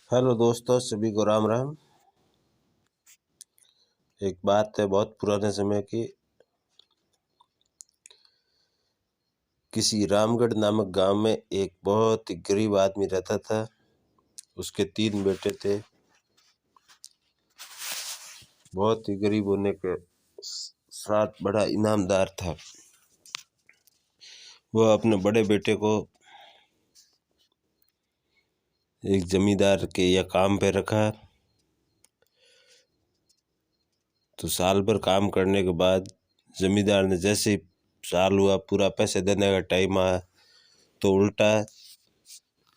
Hello दोस्तों, सभी को राम राम। एक बात है बहुत पुराने समय की। किसी रामगढ़ नामक गांव में एक बहुत ही गरीब आदमी रहता था। उसके 3 बेटे थे। बहुत ही गरीब होने के साथ बड़ा ईमानदार था। वह अपने बड़े बेटे को एक जमींदार के या काम पे रखा। तो साल भर काम करने के बाद जमींदार ने जैसे ही साल हुआ, पूरा पैसे देने का टाइम आया, तो उल्टा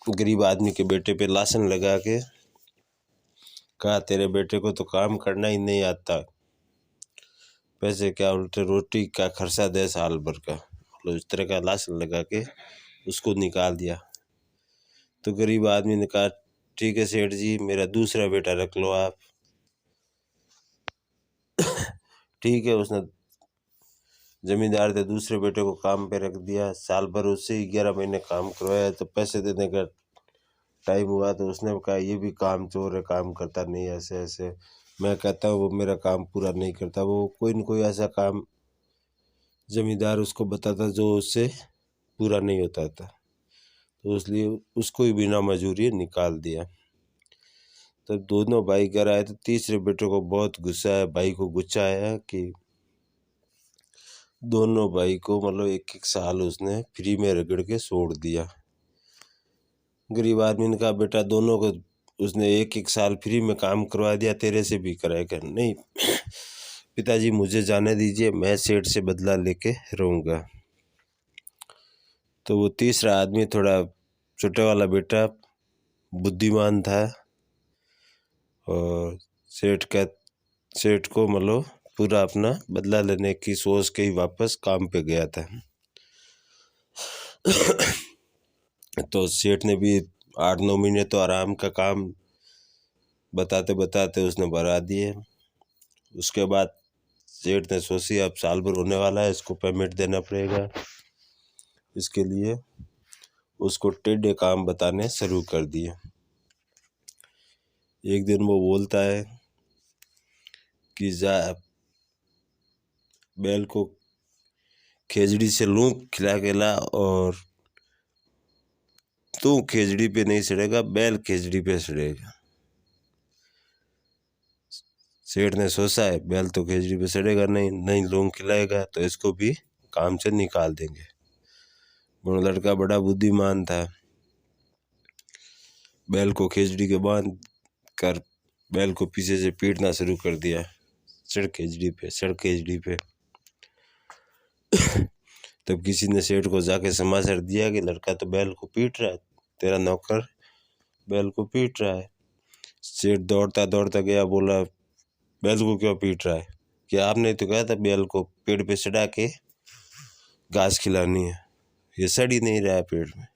गरीब आदमी के बेटे पे लासन लगा के कहा, तेरे बेटे को तो काम करना ही नहीं आता, पैसे क्या उल्टे रोटी का खर्चा दे साल भर का। मतलब इस तरह का लासन लगा के उसको निकाल दिया। तो गरीब आदमी ने कहा, ठीक है सेठ जी, मेरा दूसरा बेटा रख लो आप। ठीक है, उसने जमींदार के दूसरे बेटे को काम पे रख दिया। साल भर उससे 11 महीने काम करवाया। तो पैसे देने का टाइम हुआ तो उसने कहा, ये भी काम चोर है, काम करता नहीं, ऐसे ऐसे। मैं कहता हूँ वो मेरा काम पूरा नहीं करता। वो कोई न कोई ऐसा काम जमींदार उसको बताता जो उससे पूरा नहीं होता था, तो इसलिए उसको ही बिना मजूरी निकाल दिया। तब दोनों भाई घर आए तो तीसरे बेटे को बहुत गुस्सा आया, भाई को गुस्सा आया कि दोनों भाई को मतलब 1-1 साल उसने फ्री में रगड़ के छोड़ दिया। गरीब आदमी ने कहा, बेटा दोनों को उसने 1-1 साल फ्री में काम करवा दिया, तेरे से भी कराएगा नहीं। पिताजी मुझे जाने दीजिए, मैं सेठ से बदला लेके रहूँगा। तो वो तीसरा आदमी, थोड़ा छोटे वाला बेटा, बुद्धिमान था और सेठ को मतलब पूरा अपना बदला लेने की सोच के ही वापस काम पे गया था। तो सेठ ने भी 8-9 महीने तो आराम का काम बताते बताते उसने बढ़ा दिए। उसके बाद सेठ ने सोची, अब साल भर होने वाला है, इसको पेमेंट देना पड़ेगा। इसके लिए उसको टेढ़े काम बताने शुरू कर दिए। एक दिन वो बोलता है कि जा बैल को खेजड़ी से लूं खिला के ला, और तू खेजड़ी पे नहीं सड़ेगा, बैल खेजड़ी पे सड़ेगा। सेठ ने सोचा है, बैल तो खेजड़ी पे सड़ेगा नहीं, नहीं लूंग खिलाएगा तो इसको भी काम से निकाल देंगे। वो लड़का बड़ा बुद्धिमान था। बैल को खेजड़ी के बांध कर बैल को पीछे से पीटना शुरू कर दिया, सड़ खेजड़ी पे, सड़ खेजड़ी पे। तब किसी ने सेठ को जाके समाचार दिया कि लड़का तो बैल को पीट रहा है, तेरा नौकर बैल को पीट रहा है। सेठ दौड़ता दौड़ता गया, बोला, बैल को क्यों पीट रहा है? कि आपने तो कहा था बैल को पेड़ पे चढ़ा के घास खिलानी है, ये सड़ ही नहीं रहा है पेड़ में।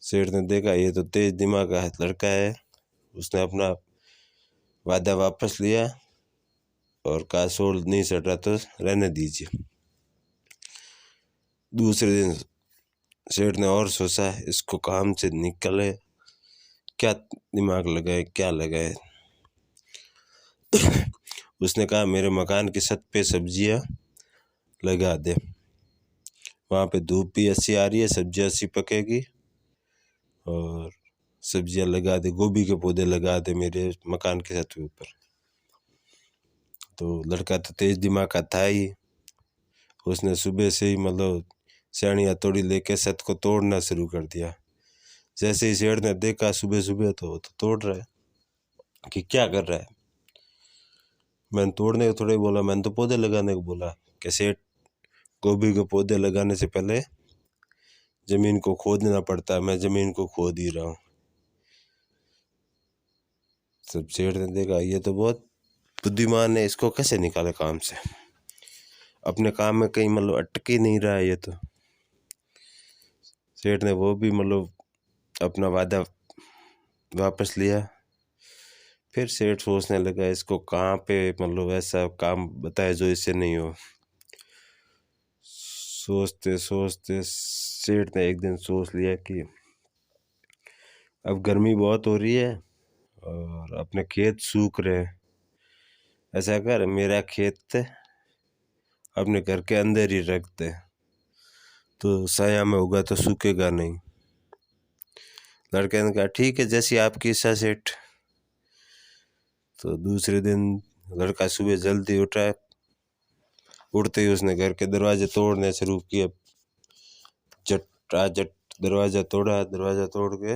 सेठ ने देखा ये तो तेज दिमाग का लड़का है। उसने अपना वादा वापस लिया और कहा, सोल नहीं सड़ रहा तो रहने दीजिए। दूसरे दिन सेठ ने और सोचा, इसको काम से निकले, क्या दिमाग लगाए क्या लगाए। उसने कहा, मेरे मकान की छत पे सब्जियां लगा दे, वहाँ पे धूप भी अच्छी आ रही है, सब्जियां अच्छी पकेगी, और सब्जियां लगा दे, गोभी के पौधे लगा दे मेरे मकान के छत के ऊपर। तो लड़का तो तेज दिमाग का था ही। उसने सुबह से ही मतलब सियानी हथौड़ी लेके छत को तोड़ना शुरू कर दिया। जैसे ही सेठ ने देखा सुबह सुबह तो तोड़ रहा है, कि क्या कर रहा है? मैंने तोड़ने को थोड़ा बोला, मैंने तो पौधे लगाने को बोला। कि सेठ, गोभी के पौधे लगाने से पहले जमीन को खोदना पड़ता है, मैं जमीन को खोद ही रहा हूँ। सब सेठ ने देखा, ये तो बहुत बुद्धिमान है, इसको कैसे निकाले काम से, अपने काम में कहीं मतलब अटक ही नहीं रहा है ये तो। सेठ ने वो भी मतलब अपना वादा वापस लिया। फिर सेठ सोचने लगा, इसको कहाँ पे मतलब ऐसा काम बताए जो इससे नहीं हो। सोचते सोचते सेठ ने एक दिन सोच लिया कि अब गर्मी बहुत हो रही है और अपने खेत सूख रहे हैं। ऐसा कर, मेरा खेत अपने घर के अंदर ही रखते, तो साया में होगा तो सूखेगा नहीं। लड़के ने कहा ठीक है, जैसी आपकी इच्छा सेठ। तो दूसरे दिन लड़का सुबह जल्दी उठा। उठते ही उसने घर के दरवाजे तोड़ने शुरू किए। जट दरवाजा तोड़ा। दरवाजा तोड़ के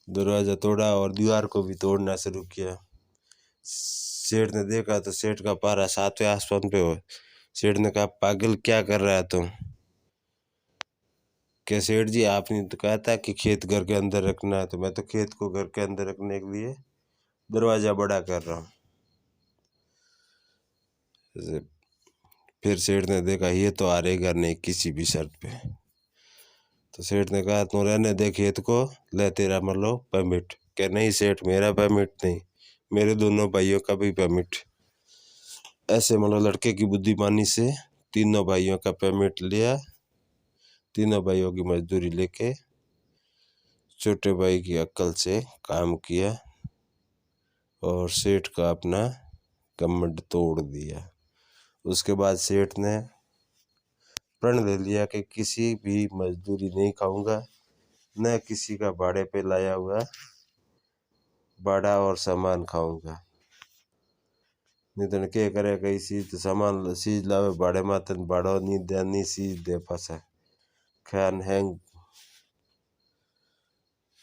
दरवाजा तोड़ा और दीवार को भी तोड़ना शुरू किया। सेठ ने देखा तो सेठ का पारा 7वें आसमान पे हो। सेठ ने कहा पागल क्या कर रहा है तुम? क्या सेठ जी, आपने तो कहा था कि खेत घर के अंदर रखना है, तो मैं तो खेत को घर के अंदर रखने के लिए दरवाजा बड़ा कर रहा हूँ। फिर सेठ ने देखा ये तो हारेगा नहीं किसी भी शर्त पे। तो सेठ ने कहा तू रहने दे खेत को, ले तेरा मतलब परमिट। क्या नहीं सेठ, मेरा परमिट नहीं, मेरे दोनों भाइयों का भी परमिट। ऐसे मतलब लड़के की बुद्धिमानी से तीनों भाइयों का परमिट लिया। तीनों भाइयों की मजदूरी लेके छोटे भाई की अक्ल से काम किया और सेठ का अपना घमंड तोड़ दिया। उसके बाद सेठ ने प्रण ले लिया कि किसी भी मजदूरी नहीं खाऊंगा, न किसी का भाड़े पे लाया हुआ भाड़ा और सामान खाऊंगा। नहीं तो क्या करे, कई चीज सामान चीज लावे भाड़े मातन भाड़ो नहीं देनी चीज दे पासा खान हैंग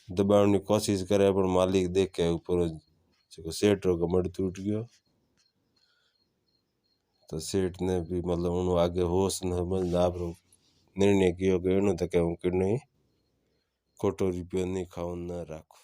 दबावनी कोशिश करे, पर मालिक देख के ऊपर सेठ रो घमंड टूट गयो। तो सेठ ने भी मतलब उन्होंने आगे होश न समझ ना आप निर्णय किया कि इन्हों तक कि नहीं खोटो रुपयो नहीं खाओ न राखो।